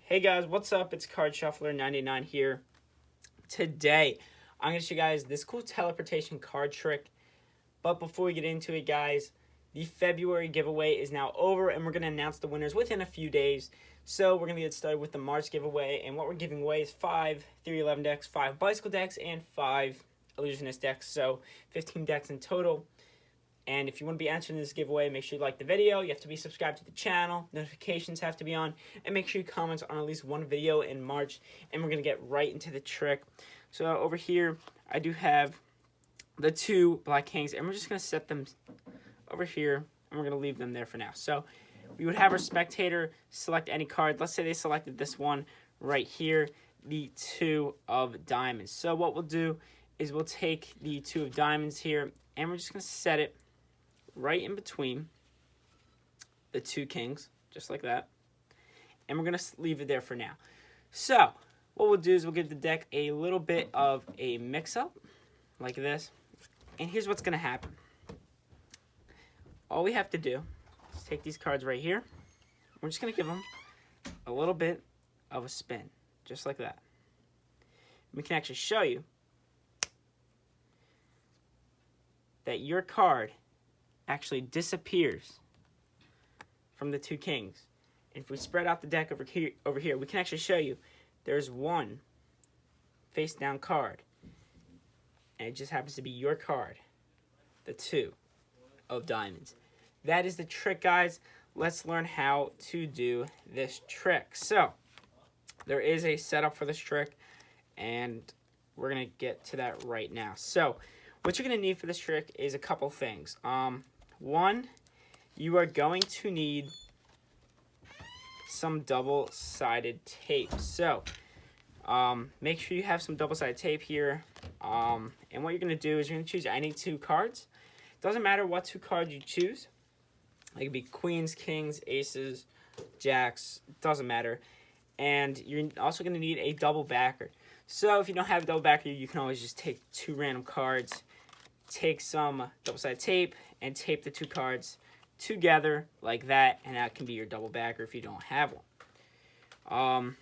Hey guys, what's up? It's Card Shuffler 99 here. Today, I'm going to show you guys this cool teleportation card trick. But before we get into it, guys, the February giveaway is now over, and we're going to announce the winners within a few days. So we're going to get started with the March giveaway, and what we're giving away is 5 311 decks, 5 Bicycle decks, and 5 Illusionist decks. So 15 decks in total. And if you want to be entering this giveaway, make sure you like the video. You have to be subscribed to the channel. Notifications have to be on. And make sure you comment on at least one video in March. And we're going to get right into the trick. So over here, I do have the 2 Black Kings. And we're just going to set them over here. And we're going to leave them there for now. So we would have our spectator select any card. Let's say they selected this one right here, the 2 of diamonds. So what we'll do is we'll take the 2 of diamonds here. And we're just going to set it right in between the 2 kings, just like that. And we're going to leave it there for now. So, what we'll do is we'll give the deck a little bit of a mix-up, like this. And here's what's going to happen. All we have to do is take these cards right here. We're just going to give them a little bit of a spin, just like that. We can actually show you that your card actually disappears from the 2 kings. And if we spread out the deck over here, we can actually show you there's one face down card. And it just happens to be your card, the 2 of diamonds. That is the trick, guys. Let's learn how to do this trick. So, there is a setup for this trick, and we're going to get to that right now. So, what you're going to need for this trick is a couple things. One, you are going to need some double-sided tape. So, make sure you have some double-sided tape here. And what you're going to do is you're going to choose any 2 cards. Doesn't matter what 2 cards you choose. It could be queens, kings, aces, jacks. Doesn't matter. And you're also going to need a double backer. So, if you don't have a double backer, you can always just take 2 random cards, take some double-sided tape, and tape the 2 cards together like that, and that can be your double backer if you don't have one.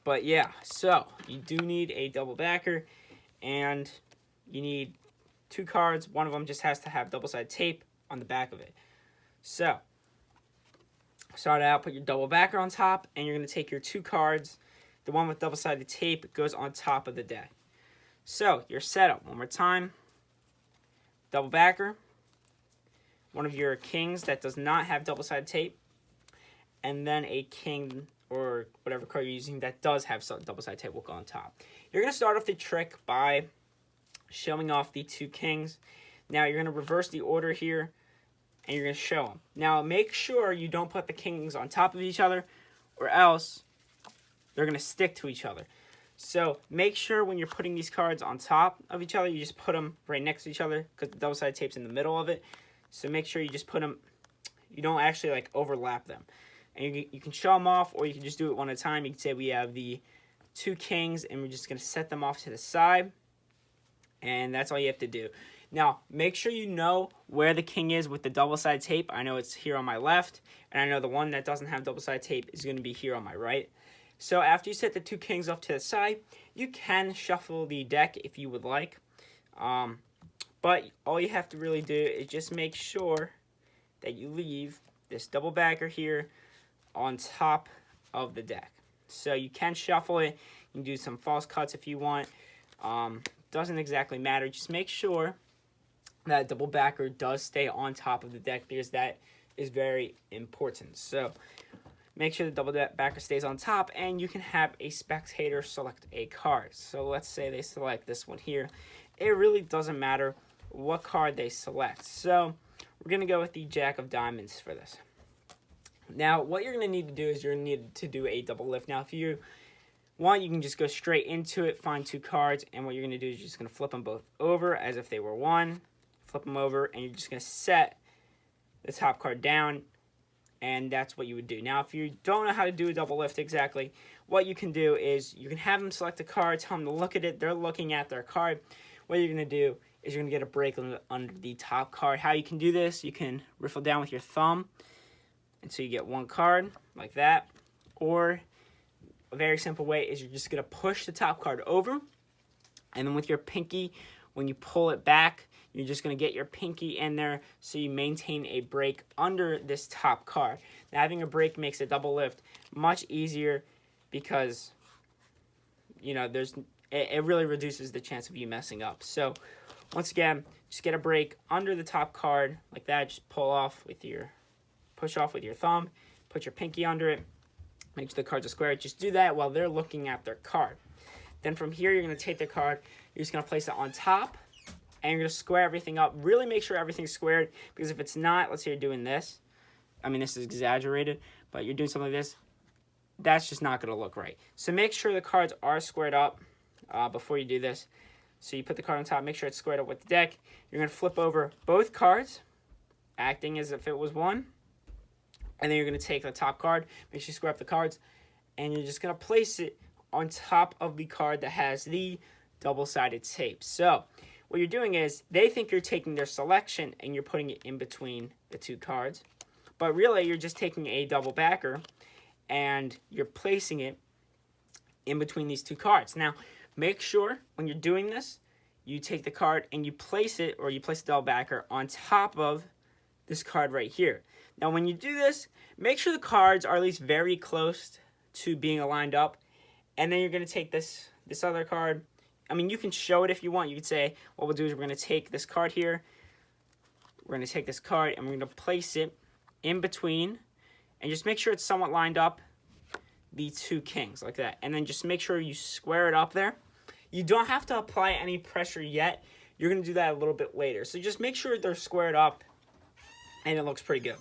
But yeah, so you do need a double backer, and you need 2 cards. One of them just has to have double-sided tape on the back of it. So, start out, put your double backer on top, and you're going to take your 2 cards. The one with double-sided tape goes on top of the deck. So, your setup, one more time. Double backer, one of your kings that does not have double-sided tape, and then a king or whatever card you're using that does have some double-sided tape will go on top. You're going to start off the trick by showing off the 2 kings. Now you're going to reverse the order here, and you're going to show them. Now make sure you don't put the kings on top of each other, or else they're going to stick to each other. So make sure when you're putting these cards on top of each other, you just put them right next to each other, because the double-sided tape's in the middle of it. So make sure you just put them, you don't actually like overlap them. And you can show them off, or you can just do it one at a time. You can say we have the 2 kings, and we're just going to set them off to the side. And that's all you have to do. Now, make sure you know where the king is with the double-sided tape. I know it's here on my left, and I know the one that doesn't have double-sided tape is going to be here on my right. So after you set the 2 kings off to the side, you can shuffle the deck if you would like. But all you have to really do is just make sure that you leave this double backer here on top of the deck. So you can shuffle it. You can do some false cuts if you want. Doesn't exactly matter. Just make sure that double backer does stay on top of the deck, because that is very important. So make sure the double backer stays on top, and you can have a spectator select a card. So let's say they select this one here. It really doesn't matter what card they select. So we're going to go with the Jack of Diamonds for this. Now, what you're going to need to do is you're going to need to do a double lift. Now, if you want, you can just go straight into it, find 2 cards, and what you're going to do is you're just going to flip them both over as if they were one. Flip them over, and you're just going to set the top card down, and that's what you would do. Now, if you don't know how to do a double lift exactly, what you can do is you can have them select a card, tell them to look at it. They're looking at their card. What you're going to do is you're going to get a break under the top card. How you can do this, you can riffle down with your thumb, and so you get 1 card like that, or a very simple way is you're just going to push the top card over, and then with your pinky, when you pull it back, you're just going to get your pinky in there so you maintain a break under this top card. Now, having a break makes a double lift much easier because, you know, it really reduces the chance of you messing up. So, once again, just get a break under the top card like that. Just push off with your thumb, put your pinky under it, make sure the cards are square. Just do that while they're looking at their card. Then from here, you're going to take the card, you're just going to place it on top, and you're going to square everything up. Really make sure everything's squared, because if it's not, let's say you're doing this. I mean, this is exaggerated, but you're doing something like this. That's just not going to look right. So make sure the cards are squared up before you do this. So you put the card on top, make sure it's squared up with the deck. You're going to flip over both cards, acting as if it was one. And then you're going to take the top card, make sure you square up the cards, and you're just going to place it on top of the card that has the double-sided tape. So what you're doing is they think you're taking their selection and you're putting it in between the two cards. But really, you're just taking a double backer and you're placing it in between these two cards. Now, make sure when you're doing this, you take the card and you place it, or you place the double backer on top of this card right here. Now, when you do this, make sure the cards are at least very close to being aligned up. And then you're going to take this other card. I mean, you can show it if you want. You could say, what we'll do is we're going to take this card here. We're going to take this card and we're going to place it in between. And just make sure it's somewhat lined up, the two kings, like that. And then just make sure you square it up there. You don't have to apply any pressure yet. You're going to do that a little bit later. So just make sure they're squared up and it looks pretty good.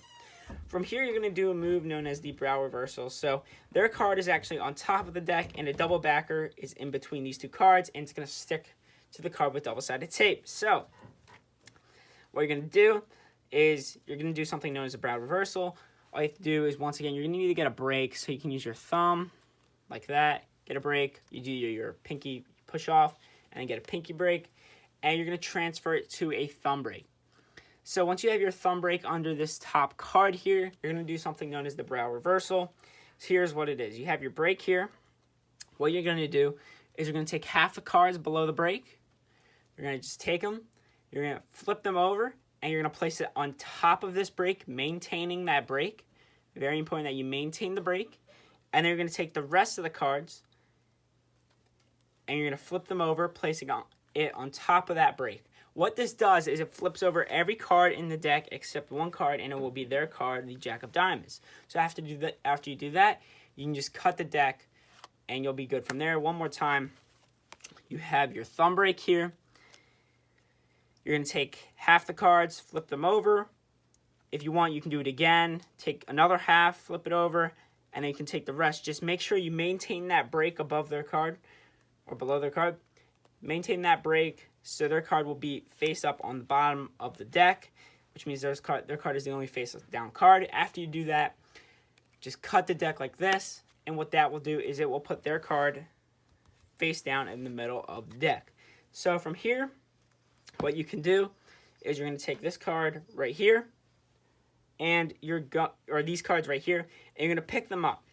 From here, you're going to do a move known as the brow reversal. So their card is actually on top of the deck, and a double backer is in between these two cards, and it's going to stick to the card with double-sided tape. So what you're going to do is you're going to do something known as a brow reversal. All you have to do is, once again, you're going to need to get a break, so you can use your thumb like that. Get a break. You do your pinky push off, and then get a pinky break, and you're going to transfer it to a thumb break. So once you have your thumb break under this top card here, you're going to do something known as the brow reversal. So here's what it is. You have your break here. What you're going to do is you're going to take half the cards below the break. You're going to just take them. You're going to flip them over, and you're going to place it on top of this break, maintaining that break. Very important that you maintain the break. And then you're going to take the rest of the cards, and you're going to flip them over, placing it on top of that break. What this does is it flips over every card in the deck except one card, and it will be their card, the Jack of Diamonds. So after you do that, you can just cut the deck, and you'll be good from there. One more time, you have your thumb break here. You're going to take half the cards, flip them over. If you want, you can do it again. Take another half, flip it over, and then you can take the rest. Just make sure you maintain that break above their card or below their card. Maintain that break so their card will be face up on the bottom of the deck, which means their card is the only face down card. After you do that, just cut the deck like this, and what that will do is it will put their card face down in the middle of the deck. So from here, what you can do is you're going to take this card right here, and these cards right here, and you're going to pick them up.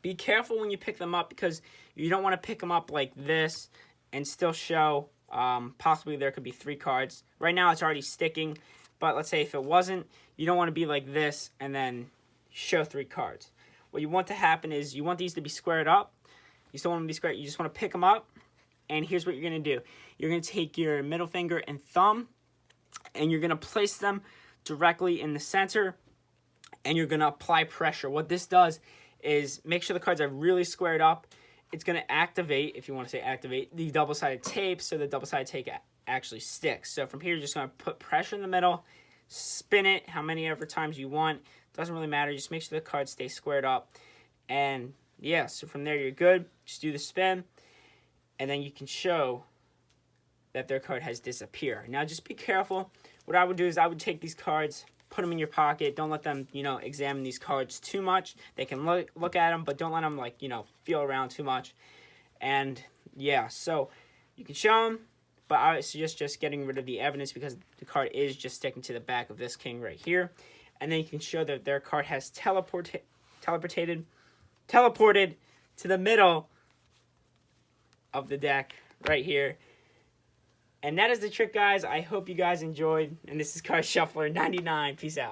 Be careful when you pick them up, because you don't want to pick them up like this and still show possibly there could be 3 cards. Right now it's already sticking, but let's say if it wasn't, you don't want to be like this and then show 3 cards. What you want to happen is you want these to be squared up. You still want them to be squared. You just want to pick them up, and here's what you're going to do. You're going to take your middle finger and thumb, and you're going to place them directly in the center, and you're going to apply pressure. What this does is make sure the cards are really squared up. It's going to activate, if you want to say activate, the double-sided tape, so the double-sided tape actually sticks. So from here, you're just going to put pressure in the middle, spin it how many ever times you want. Doesn't really matter. Just make sure the cards stay squared up. And yeah, so from there, you're good. Just do the spin, and then you can show that their card has disappeared. Now, just be careful. What I would do is I would take these cards, put them in your pocket. Don't let them, examine these cards too much. They can look at them, but don't let them, feel around too much. And, yeah, so you can show them, but I suggest just getting rid of the evidence, because the card is just sticking to the back of this king right here. And then you can show that their card has teleported to the middle of the deck right here. And that is the trick, guys. I hope you guys enjoyed. And this is Card Shuffler 99. Peace out.